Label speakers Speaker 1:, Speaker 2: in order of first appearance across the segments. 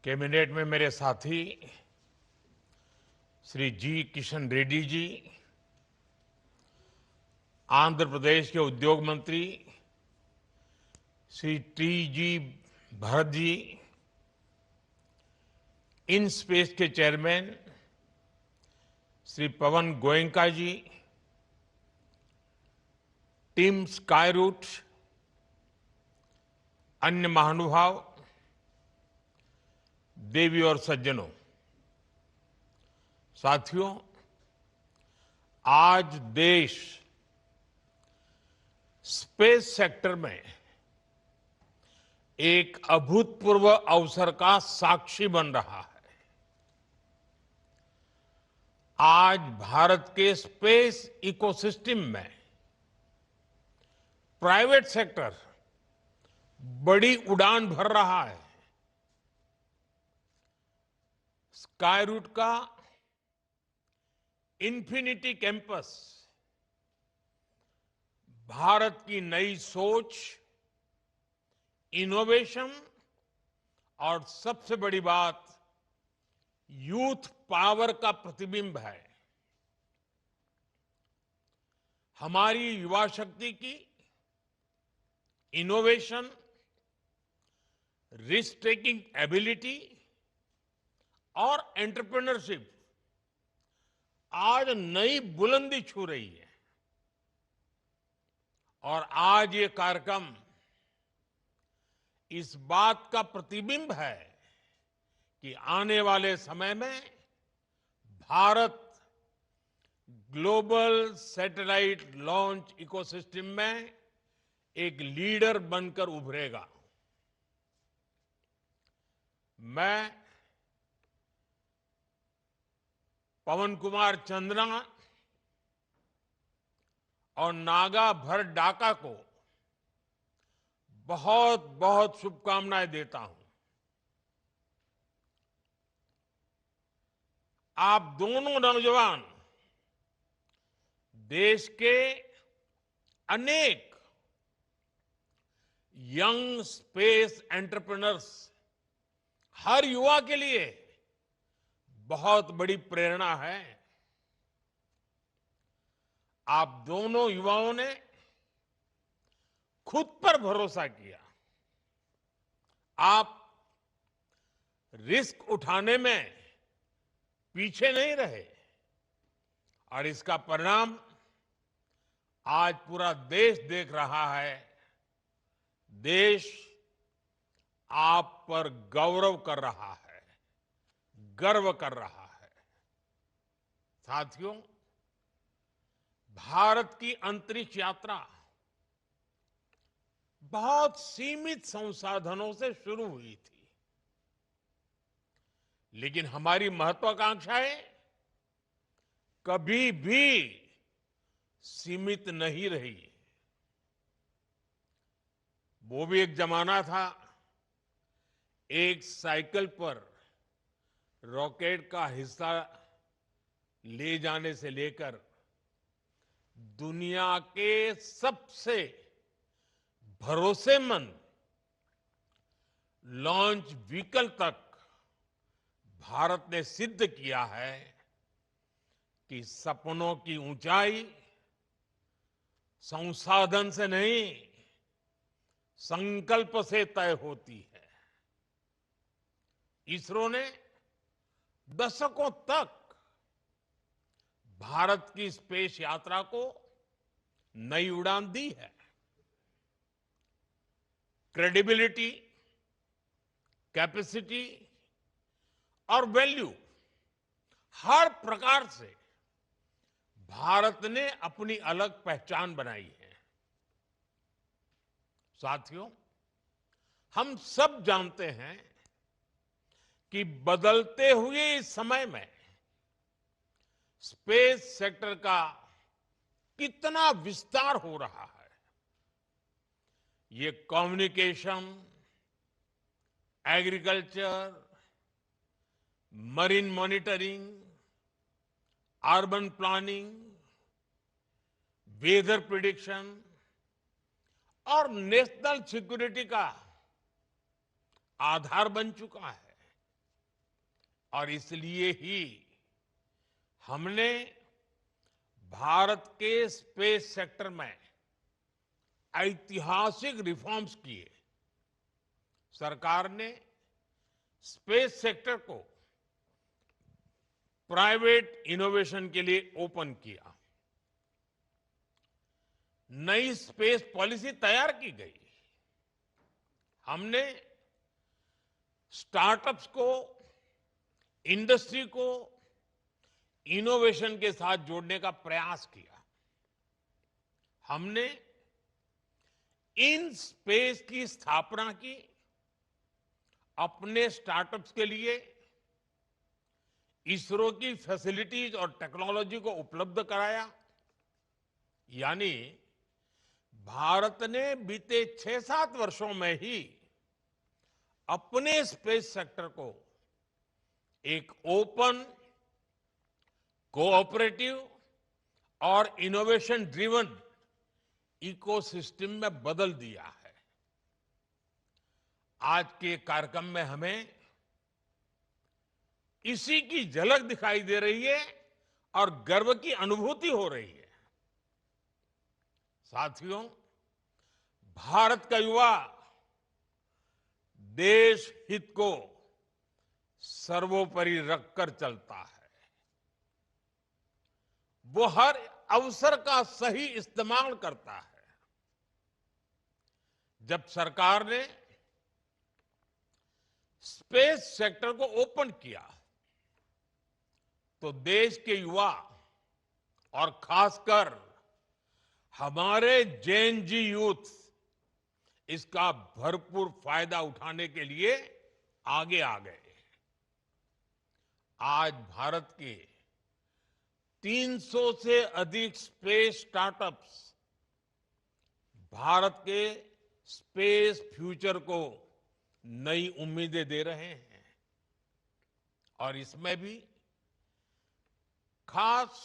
Speaker 1: Cabinet में मेरे साथी श्री जी किशन रेड्डी जी, आंध्र प्रदेश के उद्योग मंत्री Shri T G Bharat ji, in space के चेयरमैन श्री पवन गोयनका जी, टीम स्काईरूट, अन्य महानुभाव, देवी और सज्जनों, साथियों, आज देश स्पेस सेक्टर में एक अभूतपूर्व अवसर का साक्षी बन रहा है। आज भारत के स्पेस इकोसिस्टम में प्राइवेट सेक्टर बड़ी उड़ान भर रहा है। स्काईरूट का इन्फिनिटी कैंपस भारत की नई सोच, इनोवेशन और सबसे बड़ी बात यूथ पावर का प्रतिबिंब है। हमारी युवा शक्ति की इनोवेशन, रिस्क टेकिंग एबिलिटी और एंटरप्रेन्योरशिप आज नई बुलंदी छू रही है। और आज ये कार्यक्रम इस बात का प्रतिबिंब है कि आने वाले समय में Bharat global satellite launch ecosystem में एक लीडर बनकर उभरेगा। मैं पवन कुमार चंद्रा और नागा भर डाका को बहुत बहुत शुभकामनाएं देता हूं। आप दोनों नौजवान देश के अनेक यंग स्पेस एंटरप्रेन्योर्स, हर युवा के लिए बहुत बड़ी प्रेरणा है। आप दोनों युवाओं ने खुद पर भरोसा किया। आप रिस्क उठाने में पीछे नहीं रहे और इसका परिणाम आज पूरा देश देख रहा है। देश आप पर गौरव कर रहा है, गर्व कर रहा है। साथियों, भारत की अंतरिक्ष यात्रा बहुत सीमित संसाधनों से शुरू हुई थी, लेकिन हमारी महत्वाकांक्षाएं कभी भी सीमित नहीं रही। वो भी एक जमाना था, एक साइकिल पर रॉकेट का हिस्सा ले जाने से लेकर दुनिया के सबसे भरोसेमंद लॉन्च व्हीकल तक भारत ने सिद्ध किया है कि सपनों की ऊंचाई संसाधन से नहीं, संकल्प से तय होती है। इसरो ने दशकों तक भारत की स्पेस यात्रा को नई उड़ान दी है। क्रेडिबिलिटी, कैपेसिटी और वैल्यू, हर प्रकार से भारत ने अपनी अलग पहचान बनाई है। साथियों, हम सब जानते हैं कि बदलते हुए इस समय में स्पेस सेक्टर का कितना विस्तार हो रहा है। ये communication, agriculture, marine monitoring, urban planning, weather prediction और नेशनल सिक्योरिटी का आधार बन चुका है। और इसलिए ही हमने भारत के स्पेस सेक्टर में ऐतिहासिक रिफॉर्म्स किए। सरकार ने स्पेस सेक्टर को प्राइवेट इनोवेशन के लिए ओपन किया। नई स्पेस पॉलिसी तैयार की गई। हमने स्टार्टअप्स को, इंडस्ट्री को इनोवेशन के साथ जोड़ने का प्रयास किया। हमने इन स्पेस की स्थापना की, अपने स्टार्टअप्स के लिए इसरो की फैसिलिटीज और टेक्नोलॉजी को उपलब्ध कराया। यानी भारत ने बीते 6-7 वर्षों में ही अपने स्पेस सेक्टर को एक ओपन, कोऑपरेटिव और इनोवेशन ड्रिवन इकोसिस्टम में बदल दिया है। आज के कार्यक्रम में हमें इसी की झलक दिखाई दे रही है और गर्व की अनुभूति हो रही है। साथियों, भारत का युवा देश हित को सर्वोपरि रखकर चलता है। वो हर अवसर का सही इस्तेमाल करता है। जब सरकार ने स्पेस सेक्टर को ओपन किया तो देश के युवा और खासकर हमारे जेन जी यूथ इसका भरपूर फायदा उठाने के लिए आगे आ गए। आज भारत के 300 से अधिक स्पेस स्टार्टअप्स भारत के स्पेस फ्यूचर को नई उम्मीदें दे रहे हैं। और इसमें भी खास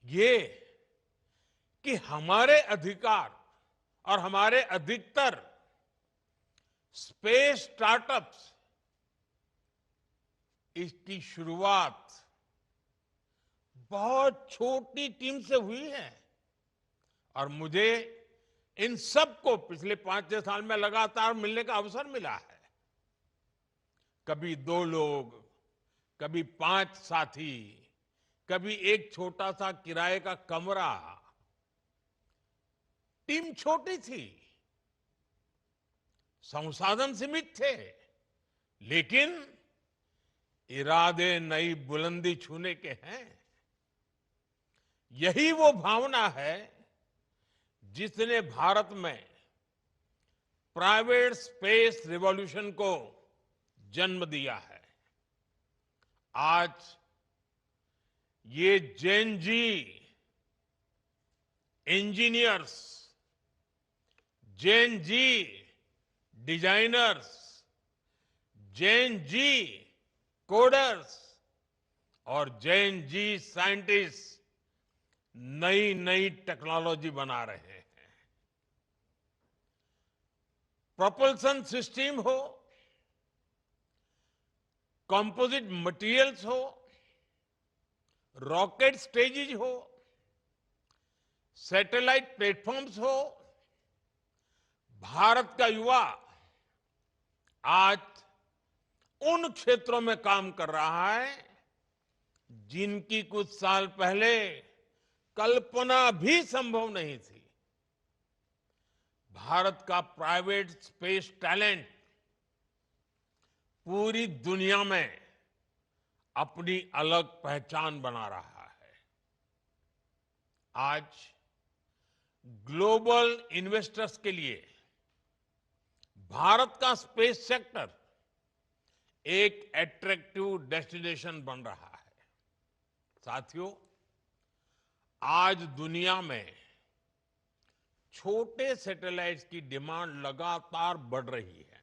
Speaker 1: ये कि हमारे अधिकार और हमारे अधिकतर स्पेस स्टार्टअप्स इसकी शुरुआत बहुत छोटी टीम से हुई है। और मुझे इन सबको पिछले 5-6 साल में लगातार मिलने का अवसर मिला है। कभी 2 लोग, कभी 5 साथी, कभी एक छोटा सा किराए का कमरा। टीम छोटी थी, संसाधन सीमित थे, लेकिन इरादे नई बुलंदी छूने के हैं। यही वो भावना है जिसने भारत में प्राइवेट स्पेस रिवॉल्यूशन को जन्म दिया है। आज ये जेन जी इंजीनियर्स, जेन जी डिजाइनर्स, जेन जी कोडर्स और जेन जी साइंटिस्ट नई नई टेक्नोलॉजी बना रहे हैं। प्रोपल्सन सिस्टम हो, कंपोजिट मटेरियल्स हो, रॉकेट स्टेजेज हो, सैटेलाइट प्लेटफॉर्म्स हो, भारत का युवा आज उन क्षेत्रों में काम कर रहा है जिनकी कुछ साल पहले कल्पना भी संभव नहीं थी। भारत का प्राइवेट स्पेस टैलेंट पूरी दुनिया में अपनी अलग पहचान बना रहा है। आज ग्लोबल इन्वेस्टर्स के लिए भारत का स्पेस सेक्टर एक अट्रैक्टिव डेस्टिनेशन बन रहा है। साथियों, आज दुनिया में छोटे सैटेलाइट्स की डिमांड लगातार बढ़ रही है।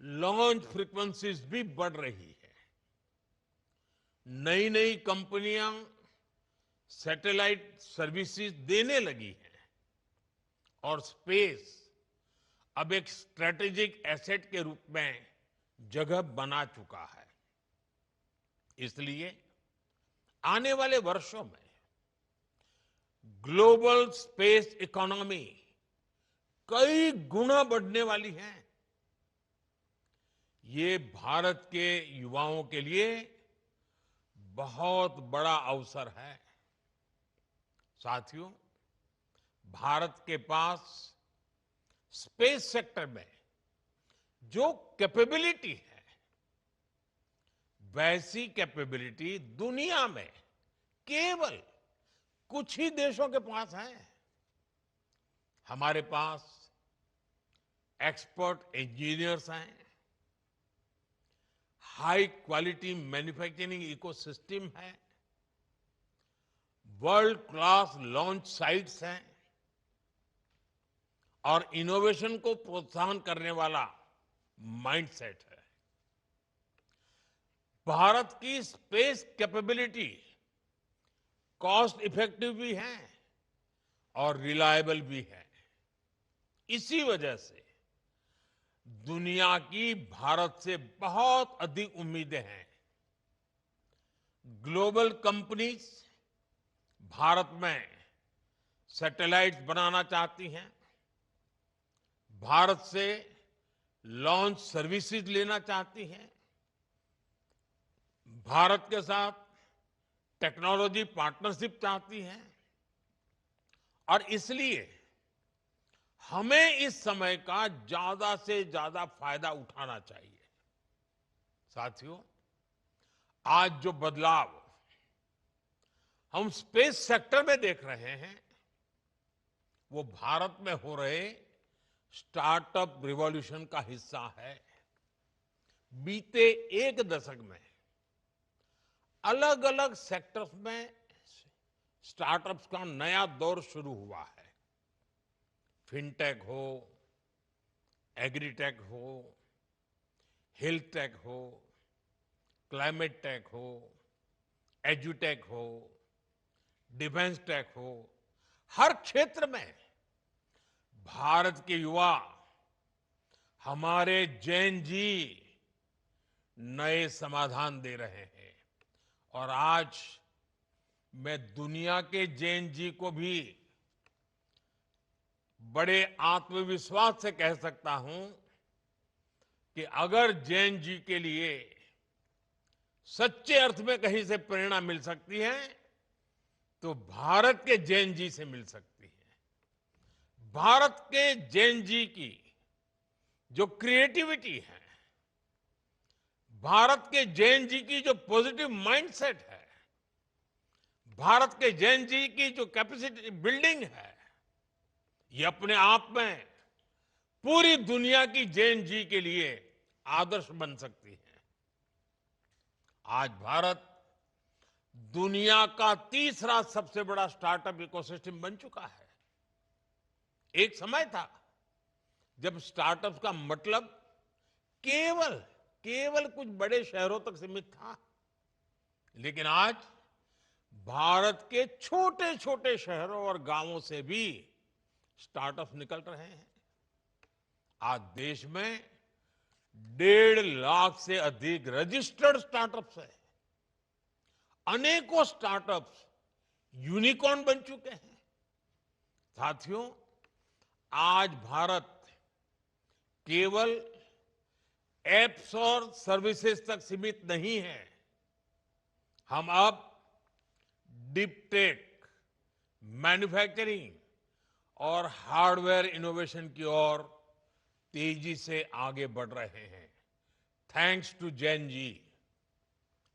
Speaker 1: लॉन्च फ्रीक्वेंसीज भी बढ़ रही है। नई नई कंपनियां सैटेलाइट सर्विसेज देने लगी हैं और स्पेस अब एक स्ट्रेटेजिक एसेट के रूप में जगह बना चुका है। इसलिए आने वाले वर्षों में ग्लोबल स्पेस इकोनॉमी कई गुना बढ़ने वाली है। ये भारत के युवाओं के लिए बहुत बड़ा अवसर है। साथियों, भारत के पास स्पेस सेक्टर में जो कैपेबिलिटी है, वैसी कैपेबिलिटी दुनिया में केवल कुछ ही देशों के पास है। हमारे पास एक्सपर्ट इंजीनियर्स हैं, हाई क्वालिटी मैन्युफैक्चरिंग इकोसिस्टम है, वर्ल्ड क्लास लॉन्च साइट्स हैं और इनोवेशन को प्रोत्साहन करने वाला माइंडसेट है। भारत की स्पेस कैपेबिलिटी कॉस्ट इफेक्टिव भी है और रिलायबल भी है। इसी वजह से दुनिया की भारत से बहुत अधिक उम्मीदें हैं। ग्लोबल कंपनीज भारत में सैटेलाइट्स बनाना चाहती हैं, भारत से लॉन्च सर्विसेज लेना चाहती हैं, भारत के साथ टेक्नोलॉजी पार्टनरशिप चाहती हैं और इसलिए हमें इस समय का ज्यादा से ज्यादा फायदा उठाना चाहिए। साथियों, आज जो बदलाव हम स्पेस सेक्टर में देख रहे हैं, वो भारत में हो रहे स्टार्टअप रिवॉल्यूशन का हिस्सा है। बीते एक दशक में अलग अलग सेक्टर्स में स्टार्टअप्स का नया दौर शुरू हुआ है। फिनटेक हो, एग्रीटेक हो, हेल्थ टेक हो, क्लाइमेट टेक हो, एजुटेक हो, डिफेंस टेक हो, हर क्षेत्र में भारत के युवा, हमारे जैन जी नए समाधान दे रहे हैं। और आज मैं दुनिया के जैन जी को भी बड़े आत्मविश्वास से कह सकता हूं कि अगर जैन जी के लिए सच्चे अर्थ में कहीं से प्रेरणा मिल सकती है तो भारत के जैन जी से मिल सकती है। भारत के जैन जी की जो क्रिएटिविटी है, भारत के जैन जी की जो पॉजिटिव माइंडसेट है, भारत के जैन जी की जो कैपेसिटी बिल्डिंग है, ये अपने आप में पूरी दुनिया की जैन जी के लिए आदर्श बन सकती है। आज भारत दुनिया का तीसरा सबसे बड़ा स्टार्टअप इकोसिस्टम बन चुका है। एक समय था जब स्टार्टअप का मतलब केवल कुछ बड़े शहरों तक सीमित था, लेकिन आज भारत के छोटे छोटे शहरों और गांवों से भी स्टार्टअप निकल रहे हैं। आज देश में 1.5 लाख से अधिक रजिस्टर्ड स्टार्टअप्स हैं। अनेकों स्टार्टअप्स यूनिकॉर्न बन चुके हैं। साथियों, आज भारत केवल एप्स और सर्विसेज तक सीमित नहीं है। हम अब डीप टेक, मैन्युफैक्चरिंग और हार्डवेयर इनोवेशन की ओर तेजी से आगे बढ़ रहे हैं। Thanks to Jain ji.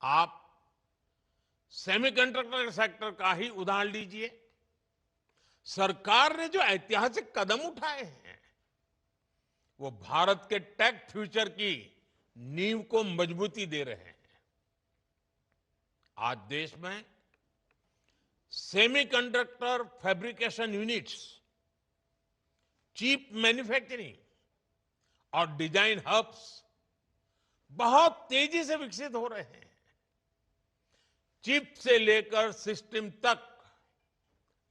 Speaker 1: आप सेमीकंडक्टर सेक्टर का ही उदाहरण लीजिए। सरकार ने जो ऐतिहासिक कदम उठाए हैं, वो भारत के टेक फ्यूचर की नींव को मजबूती दे रहे हैं। आज देश में semiconductor fabrication units, chip manufacturing और डिजाइन हब्स बहुत तेजी से विकसित हो रहे हैं। चिप से लेकर सिस्टम तक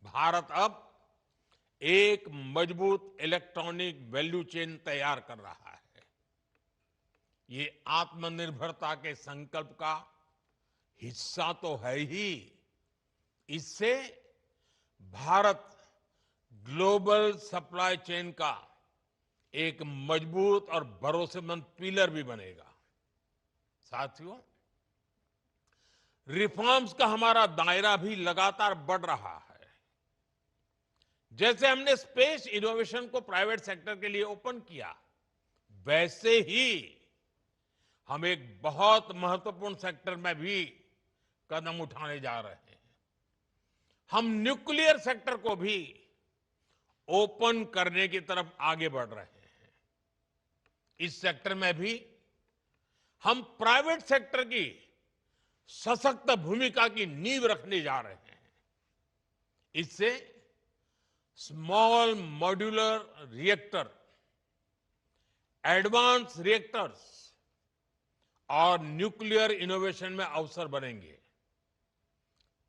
Speaker 1: भारत अब एक मजबूत इलेक्ट्रॉनिक वैल्यू चेन तैयार कर रहा है। ये आत्मनिर्भरता के संकल्प का हिस्सा तो है ही। इससे भारत ग्लोबल सप्लाई चेन का एक मजबूत और भरोसेमंद पिलर भी बनेगा। साथियों, रिफॉर्म्स का हमारा दायरा भी लगातार बढ़ रहा है। जैसे हमने स्पेस इनोवेशन को प्राइवेट सेक्टर के लिए ओपन किया, वैसे ही हम एक बहुत महत्वपूर्ण सेक्टर में भी कदम उठाने जा रहे हैं। हम न्यूक्लियर सेक्टर को भी ओपन करने की तरफ आगे बढ़ रहे हैं। इस सेक्टर में भी हम प्राइवेट सेक्टर की सशक्त भूमिका की नींव रखने जा रहे हैं। इससे small modular reactor, advance reactors और न्यूक्लियर इनोवेशन में अवसर बनेंगे।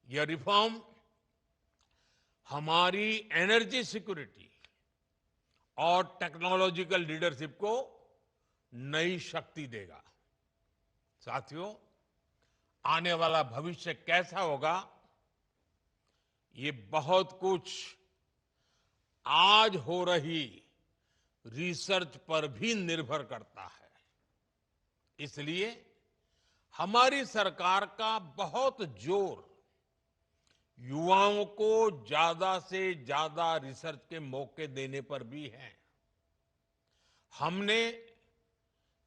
Speaker 1: यह रिफॉर्म हमारी एनर्जी सिक्योरिटी और टेक्नोलॉजिकल लीडरशिप को नई शक्ति देगा। साथियों, आने वाला भविष्य कैसा होगा, ये बहुत कुछ आज हो रही रिसर्च पर भी निर्भर करता है। इसलिए हमारी सरकार का बहुत जोर युवाओं को ज्यादा से ज्यादा रिसर्च के मौके देने पर भी है। हमने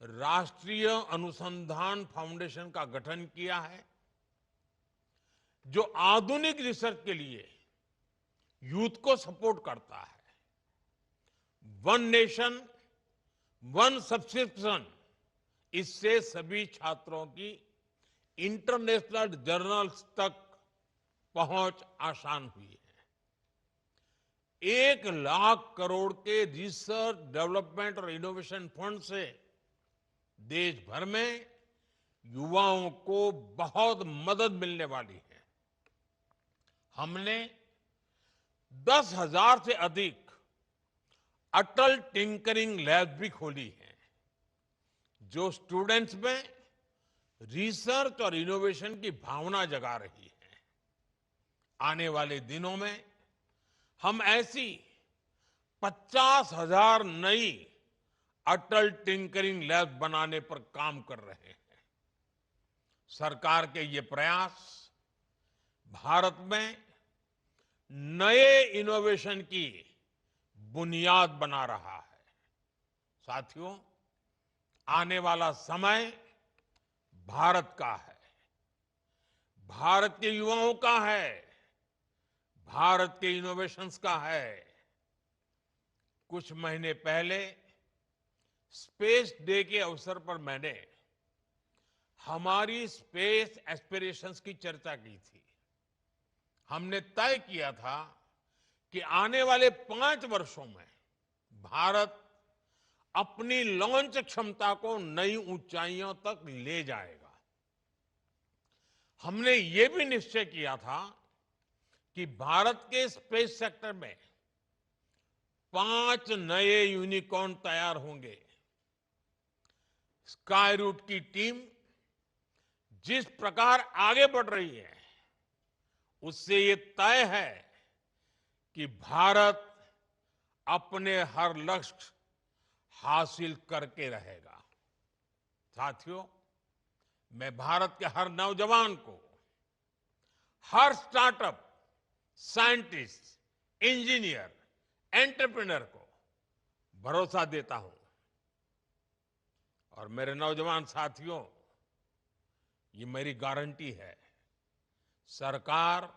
Speaker 1: राष्ट्रीय अनुसंधान फाउंडेशन का गठन किया है, जो आधुनिक रिसर्च के लिए यूथ को सपोर्ट करता है। वन नेशन वन सब्सक्रिप्शन, इससे सभी छात्रों की इंटरनेशनल जर्नल्स तक पहुंच आसान हुई है। 1 लाख करोड़ के रिसर्च डेवलपमेंट और इनोवेशन फंड से देश भर में युवाओं को बहुत मदद मिलने वाली है। हमने 10,000 से अधिक अटल टिंकरिंग लैब भी खोली है, जो स्टूडेंट्स में रिसर्च और इनोवेशन की भावना जगा रही है। आने वाले दिनों में हम ऐसी 50,000 नई अटल टिंकरिंग लैब बनाने पर काम कर रहे हैं। सरकार के ये प्रयास भारत में नए इनोवेशन की बुनियाद बना रहा है। साथियों, आने वाला समय भारत का है, भारत के युवाओं का है, भारत के इनोवेशंस का है। कुछ महीने पहले स्पेस डे के अवसर पर मैंने हमारी स्पेस एस्पिरेशंस की चर्चा की थी। हमने तय किया था कि आने वाले 5 वर्षों में भारत अपनी लॉन्च क्षमता को नई ऊंचाइयों तक ले जाएगा। हमने ये भी निश्चय किया था कि भारत के स्पेस सेक्टर में 5 नए यूनिकॉर्न तैयार होंगे। स्काई रूट की टीम जिस प्रकार आगे बढ़ रही है, उससे ये तय है कि भारत अपने हर लक्ष्य हासिल करके रहेगा। साथियों, मैं भारत के हर नौजवान को, हर स्टार्टअप, साइंटिस्ट, इंजीनियर, एंटरप्रेन्योर को भरोसा देता हूं। और मेरे नौजवान साथियों, ये मेरी गारंटी है, सरकार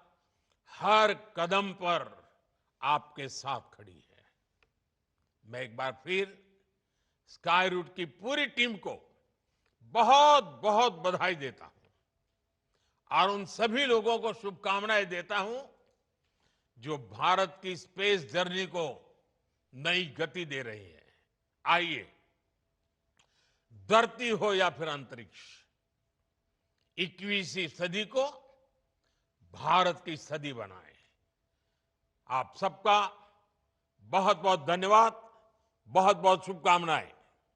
Speaker 1: हर कदम पर आपके साथ खड़ी है। मैं एक बार फिर स्काई रूट की पूरी टीम को बहुत बहुत बधाई देता हूं और उन सभी लोगों को शुभकामनाएं देता हूं जो भारत की स्पेस जर्नी को नई गति दे रही है। आइए, धरती हो या फिर अंतरिक्ष, 21वीं सदी को भारत की सदी बनाएं। आप सबका बहुत बहुत धन्यवाद, बहुत बहुत शुभकामनाएं।